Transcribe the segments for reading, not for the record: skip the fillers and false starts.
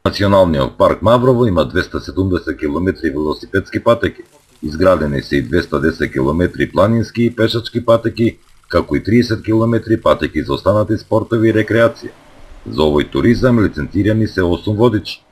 Националниот парк Маврово има 270 км велосипедски патеки, изградени се и 210 км планински и пешачки патеки, како и 30 км патеки за останати спортови и рекреација. За овој туризам лиценцирани се 8 водичи.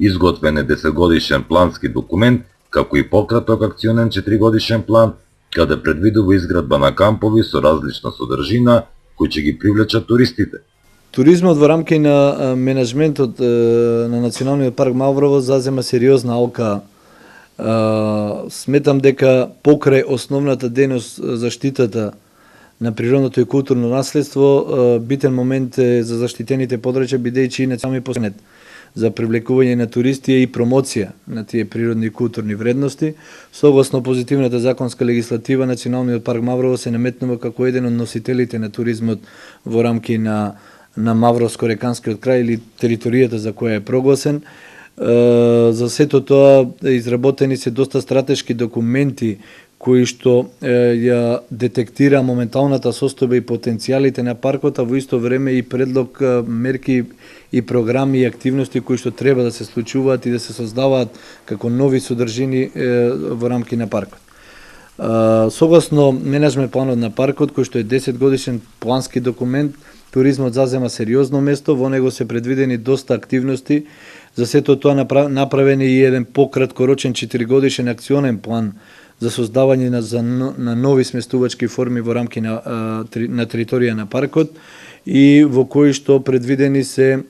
Изготвен е 10-годишен плански документ, како и пократок акционен 4-годишен план, каде предвидува изградба на кампови со различна содржина, кои ќе ги привлечат туристите. Туризмот во рамки на менеджментот на Националниот парк Маврово зазема сериозна алка. Сметам дека покрај основната дејност заштитата на природното и културно наследство, битен момент е за заштитените подрачја, бидејќи и национални посет за привлекување на туристи и промоција на тие природни и културни вредности. Согласно позитивната законска легислатива, Националниот парк Маврово се наметнува како еден од носителите на туризмот во рамки на Мавровско-реканскиот крај или територијата за која е прогласен. За сето тоа изработени се доста стратешки документи кои што ја детектира моменталната состојба и потенцијалите на паркот, а во исто време и предлог мерки и програми и активности кои што треба да се случуваат и да се создаваат како нови содржини во рамки на паркот. Согласно менеджмент планот на паркот, кој што е 10 годишен плански документ, туризмот зазема сериозно место, во него се предвидени доста активности. За сето тоа направен е и еден пократкорочен 4-годишен акционен план за создавање на нови сместувачки форми во рамки на територија на паркот и во кои што предвидени се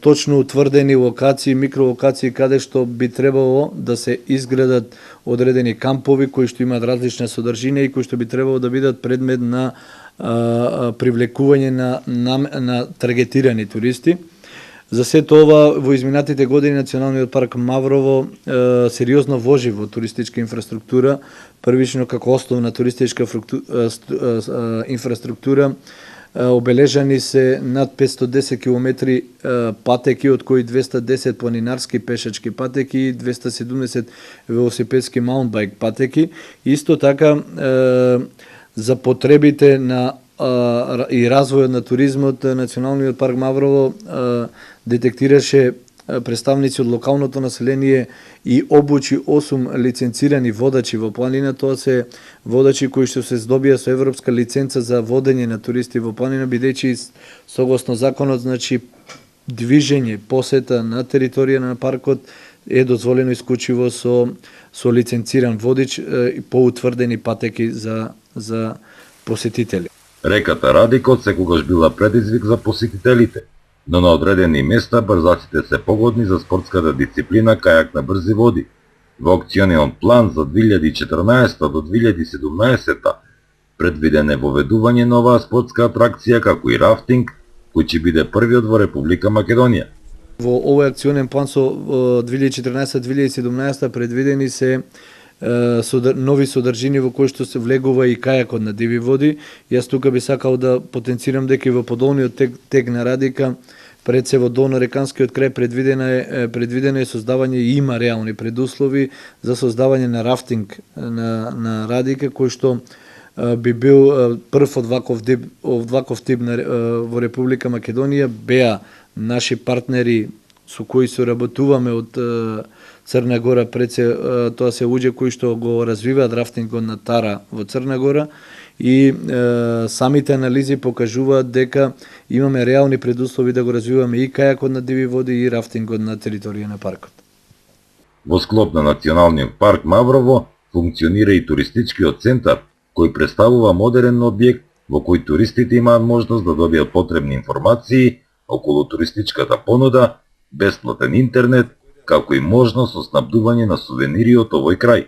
точно утврдени локации, микролокации каде што би требало да се изградат одредени кампови кои што имаат различна содржина и кои што би требало да бидат предмет на привлекување на таргетирани туристи. За сето ова, во изминатите години Националниот парк Маврово сериозно вложи во туристичка инфраструктура, првично како основна туристичка инфраструктура. Обележани се над 510 км патеки, од кои 210 планинарски пешачки патеки и 270 велосипедски маунтбајк патеки. Исто така, за потребите на и развојот на туризмот, Националниот парк Маврово детектираше представници од локалното население и обучи 8 лиценцирани водачи во планина. Тоа се водачи кои што се здобија со европска лиценца за водење на туристи во планина, бидејќи согласно законот, значи, движење, посета на територија на паркот е дозволено исклучиво со лиценциран водич и по утврдени патеки за посетители. Реката Радикот секогаш била предизвик за посетителите, но на одредени места брзаците се погодни за спортската дисциплина кајак на брзи води. Во акциониот план за 2014 до 2017 предвиден е воведување на оваа спортска атракција како и рафтинг, кој ќе биде првиот во Република Македонија. Во овој акционен план со 2014-2017 предвидени се нови содржини во кои што се влегува и кајакот на диви води. Јас тука би сакал да потенцирам дека и во подолниот тег на Радика, пред се во долно-реканскиот крај предвидено е создавање и има реални предуслови за создавање на рафтинг на Радика, кој што би бил прв од ваков тип во Република Македонија. Беа наши партнери со кои соработуваме од Црна Гора, пред се тоа се луѓе кои што го развиваат рафтингот на Тара во Црна Гора и самите анализи покажуваат дека имаме реални предуслови да го развиваме и кајакот на диви води и рафтингот на територија на паркот. Во склоп на Националниот парк Маврово функционира и туристичкиот центар, кој представува модерен објект во кој туристите имаат можност да добијат потребни информации околу туристичката понуда, бесплатен интернет, како и можност со снабдување на сувенири од овој крај.